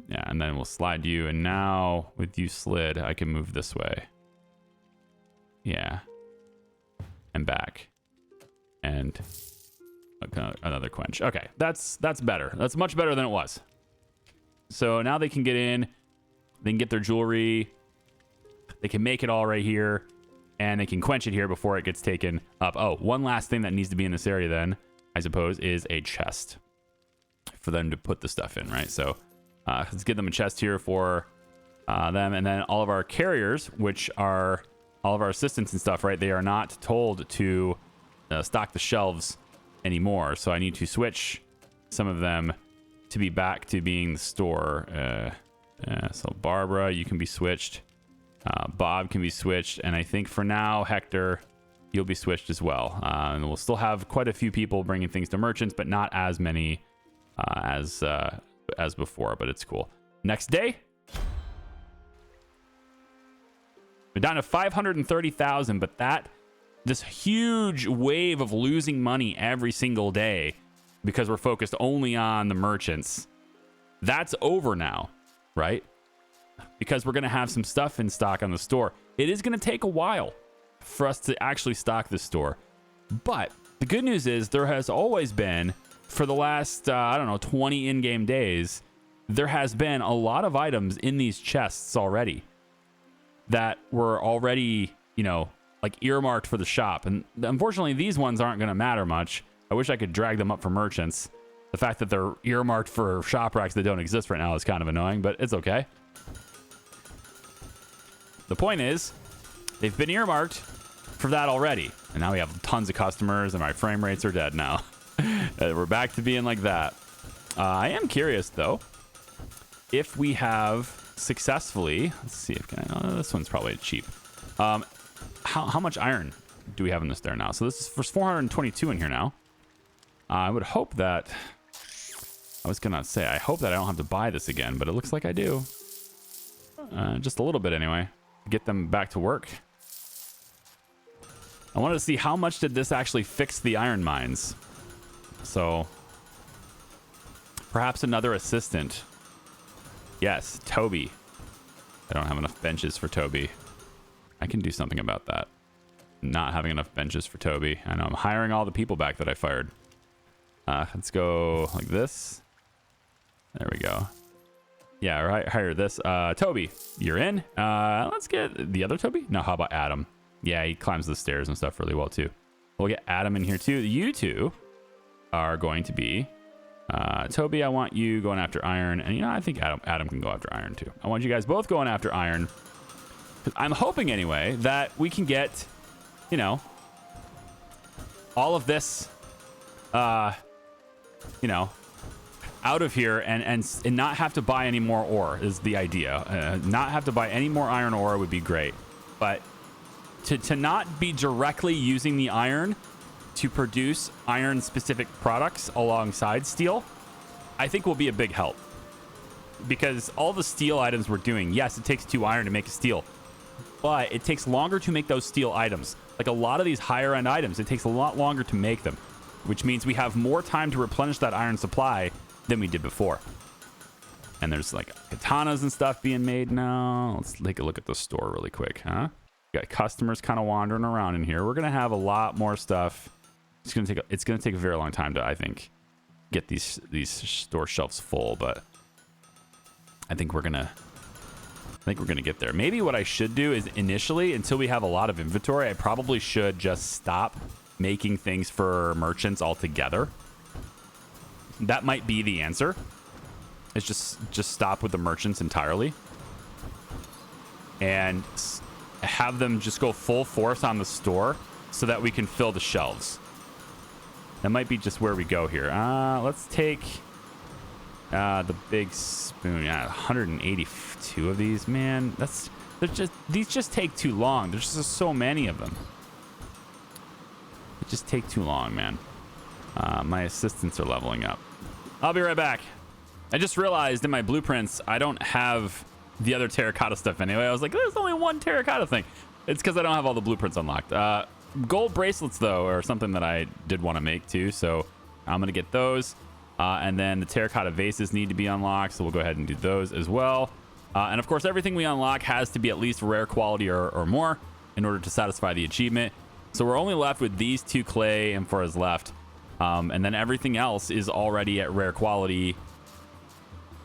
Yeah, and then we'll slide you. And now with you slid, I can move this way. Yeah. And back. And another quench. Okay, that's better. That's much better than it was. So now they can get in. They can get their jewelry. They can make it all right here. And they can quench it here before it gets taken up. Oh, one last thing that needs to be in this area then, I suppose, is a chest for them to put the stuff in, right? So let's give them a chest here for them. And then all of our carriers, which are all of our assistants and stuff, right? They are not told to stock the shelves anymore. So I need to switch some of them to be back to being the store. So Barbara, you can be switched. Bob can be switched, and I think for now, Hector, you'll be switched as well. And we'll still have quite a few people bringing things to merchants, but not as many as before. But it's cool. Next day, we're down to 530,000, but this huge wave of losing money every single day because we're focused only on the merchants, that's over now, right? Because we're going to have some stuff in stock on the store. It is going to take a while for us to actually stock the store. But the good news is there has always been, for the last, 20 in-game days, there has been a lot of items in these chests already that were already, like earmarked for the shop. And unfortunately, these ones aren't going to matter much. I wish I could drag them up for merchants. The fact that they're earmarked for shop racks that don't exist right now is kind of annoying, but it's okay. The point is, they've been earmarked for that already. And now we have tons of customers and my frame rates are dead now. We're back to being like that. I am curious, though, if we have successfully... Let's see if this one's probably cheap. How much iron do we have in this there now? So this is for 422 in here now. I would hope that... I was going to say, I hope that I don't have to buy this again, but it looks like I do. Just a little bit anyway. Get them back to work. I wanted to see how much did this actually fix the iron mines. So perhaps another assistant. Yes, Toby. I don't have enough benches for Toby. I can do something about that. Not having enough benches for Toby. I know I'm hiring all the people back that I fired. Let's go like this. There we go. Yeah, right. Hire this. Toby, you're in. Let's get the other Toby. No, how about Adam? Yeah, he climbs the stairs and stuff really well too. We'll get Adam in here too. You two are going to be Toby. I want you going after iron, and I think Adam can go after iron too. I want you guys both going after iron. I'm hoping anyway that we can get, all of this, out of here and not have to buy any more ore is the idea. Not have to buy any more iron ore would be great, but to not be directly using the iron to produce iron specific products alongside steel, I think will be a big help, because all the steel items we're doing, yes, it takes 2 iron to make a steel, but it takes longer to make those steel items. Like a lot of these higher end items, it takes a lot longer to make them, which means we have more time to replenish that iron supply than we did before. And there's like katanas and stuff being made now. Let's take a look at the store really quick, huh? We got customers kind of wandering around in here. We're gonna have a lot more stuff. It's gonna take a very long time to, I think, get these store shelves full, but I think we're gonna get there. Maybe what I should do is initially, until we have a lot of inventory, I probably should just stop making things for merchants altogether. That might be the answer. It's just stop with the merchants entirely and have them just go full force on the store so that we can fill the shelves. That might be just where we go here. Let's take the big spoon. Yeah, 182 of these, man. These just take too long. There's just so many of them. They just take too long, man. My assistants are leveling up. I'll be right back. I just realized in my blueprints I don't have the other terracotta stuff anyway. I was like, there's only one terracotta thing. It's because I don't have all the blueprints unlocked. Gold bracelets, though, are something that I did want to make, too. So I'm going to get those. And then the terracotta vases need to be unlocked. So we'll go ahead and do those as well. And, of course, everything we unlock has to be at least rare quality or more in order to satisfy the achievement. So we're only left with these 2 clay amphoras left. And then everything else is already at rare quality,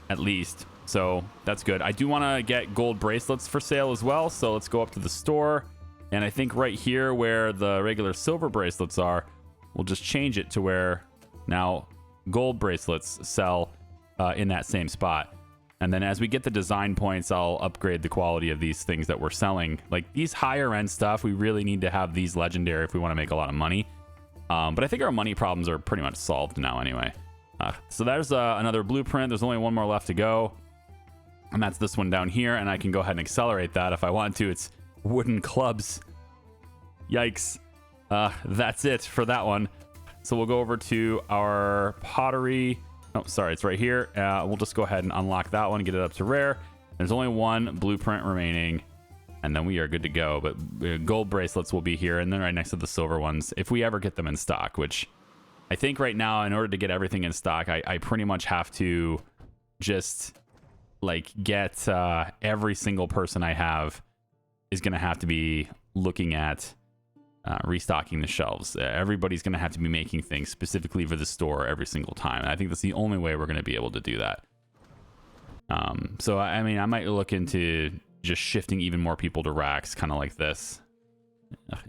at least. So that's good. I do want to get gold bracelets for sale as well. So let's go up to the store. And I think right here where the regular silver bracelets are, we'll just change it to where now gold bracelets sell in that same spot. And then as we get the design points, I'll upgrade the quality of these things that we're selling. Like these higher end stuff, we really need to have these legendary if we want to make a lot of money. But I think our money problems are pretty much solved now anyway. So there's another blueprint. There's only one more left to go. And that's this one down here. And I can go ahead and accelerate that if I want to. It's wooden clubs. Yikes. That's it for that one. So we'll go over to our pottery. Oh, sorry, it's right here. We'll just go ahead and unlock that one and get it up to rare. There's only one blueprint remaining, and then we are good to go. But gold bracelets will be here, and then right next to the silver ones, if we ever get them in stock, which I think right now, in order to get everything in stock, I pretty much have to just like get every single person I have is going to have to be looking at restocking the shelves. Everybody's going to have to be making things specifically for the store every single time. And I think that's the only way we're going to be able to do that. So, I mean, I might look into just shifting even more people to racks, kind of like this.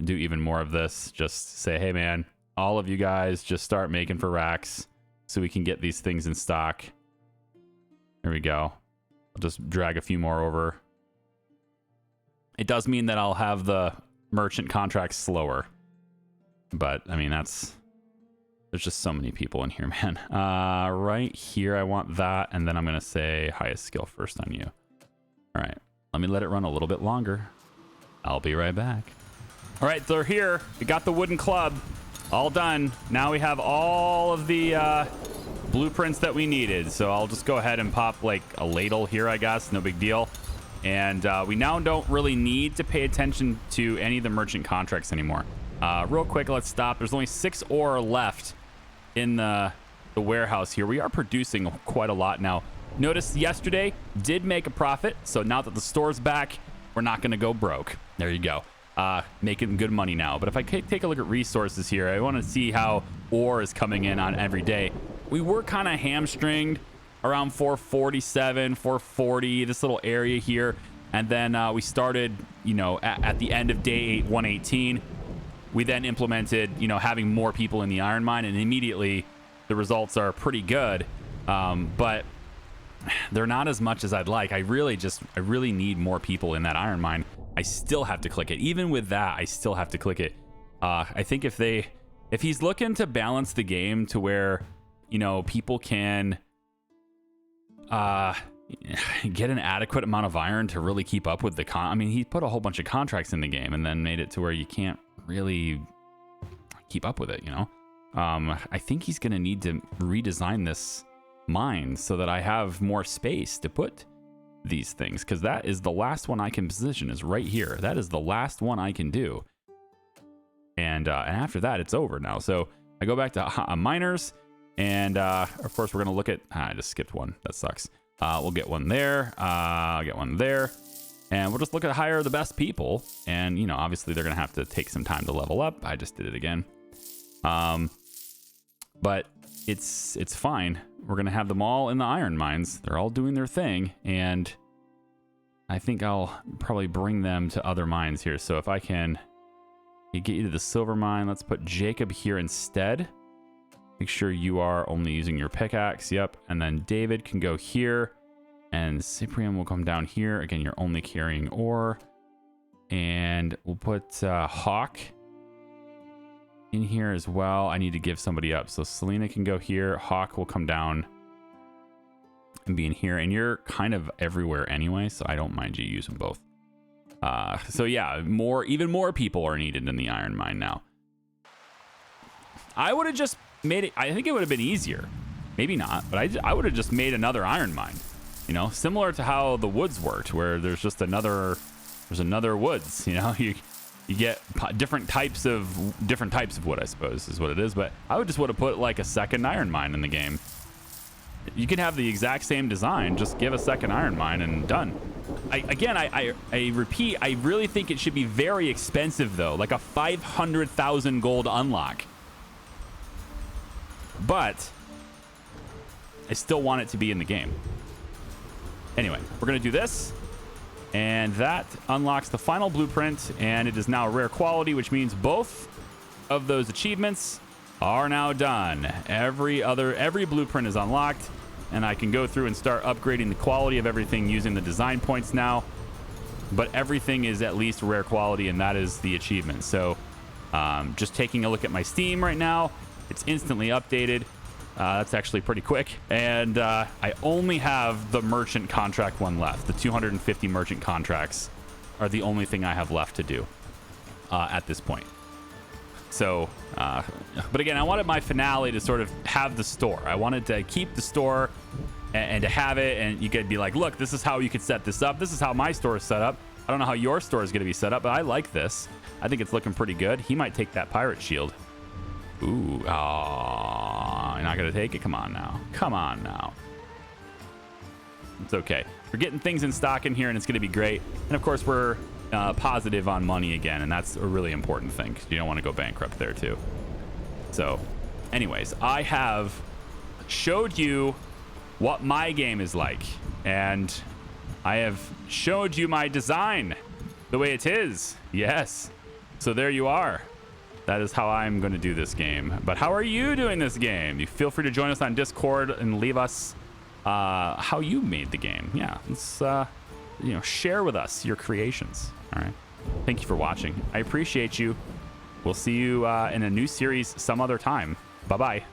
Do even more of this. Just say, hey, man, all of you guys just start making for racks so we can get these things in stock. There we go. I'll just drag a few more over. It does mean that I'll have the merchant contracts slower, but I mean there's just so many people in here, man. Right here I want that, and then I'm gonna say highest skill first on you. All right, let me let it run a little bit longer. I'll be right back. All right, so we're here. We got the wooden club all done. Now we have all of the blueprints that we needed, so I'll just go ahead and pop like a ladle here, I guess. No big deal. And we now don't really need to pay attention to any of the merchant contracts anymore. Real quick, let's stop. There's only 6 ore left in the warehouse here. We are producing quite a lot now. Notice yesterday did make a profit. So now that the store's back, we're not going to go broke. There you go. Making good money now. But if I take a look at resources here, I want to see how ore is coming in on every day. We were kind of hamstringed around 447, 440, this little area here. And then we started, you know, at the end of day 118. We then implemented, you know, having more people in the iron mine, and immediately the results are pretty good. But they're not as much as I'd like. I really need more people in that iron mine. I still have to click it. Even with that, I still have to click it. I think if he's looking to balance the game to where, you know, people can get an adequate amount of iron to really keep up with the I mean, he put a whole bunch of contracts in the game and then made it to where you can't really keep up with it, you know? I think he's going to need to redesign this mine so that I have more space to put these things, because that is the last one I can position is right here. That is the last one I can do. And after that, it's over now. So I go back to miners. And, of course, we're going to look at... I just skipped one. That sucks. We'll get one there. I'll get one there. And we'll just look at hire the best people. And, you know, obviously they're going to have to take some time to level up. I just did it again. But it's fine. We're going to have them all in the iron mines. They're all doing their thing. And I think I'll probably bring them to other mines here. So if I can get you to the silver mine, let's put Jacob here instead. Make sure you are only using your pickaxe. Yep. And then David can go here. And Cyprian will come down here. Again, you're only carrying ore. And we'll put Hawk in here as well. I need to give somebody up. So Selena can go here. Hawk will come down and be in here. And you're kind of everywhere anyway, so I don't mind you using both. So yeah, even more people are needed in the iron mine now. I would have just made it... I think it would have been easier. Maybe not, but I would have just made another iron mine. You know, similar to how the woods worked, where there's just another There's another woods, you know, you get different types of wood, I suppose is what it is. But I would just want to put like a second iron mine in the game. You can have the exact same design, just give a second iron mine and done. I repeat, I really think it should be very expensive though, like a 500,000 gold unlock. But I still want it to be in the game. Anyway, we're gonna do this, and that unlocks the final blueprint, and it is now rare quality, which means both of those achievements are now done. Every blueprint is unlocked, and I can go through and start upgrading the quality of everything using the design points now. But everything is at least rare quality, and that is the achievement. So just taking a look at my Steam right now, it's instantly updated. That's actually pretty quick. And I only have the merchant contract one left. The 250 merchant contracts are the only thing I have left to do at this point. So, but again, I wanted my finale to sort of have the store. I wanted to keep the store and to have it, and you could be like, look, this is how you could set this up. This is how my store is set up. I don't know how your store is going to be set up, but I like this. I think it's looking pretty good. He might take that pirate shield. Ooh, you're not going to take it? Come on now. Come on now. It's okay. We're getting things in stock in here, and it's going to be great. And of course, we're positive on money again, and that's a really important thing because you don't want to go bankrupt there too. So anyways, I have showed you what my game is like, and I have showed you my design the way it is. Yes, so there you are. That is how I'm going to do this game. But how are you doing this game? You feel free to join us on Discord and leave us how you made the game. Yeah, let's share with us your creations. All right. Thank you for watching. I appreciate you. We'll see you in a new series some other time. Bye-bye.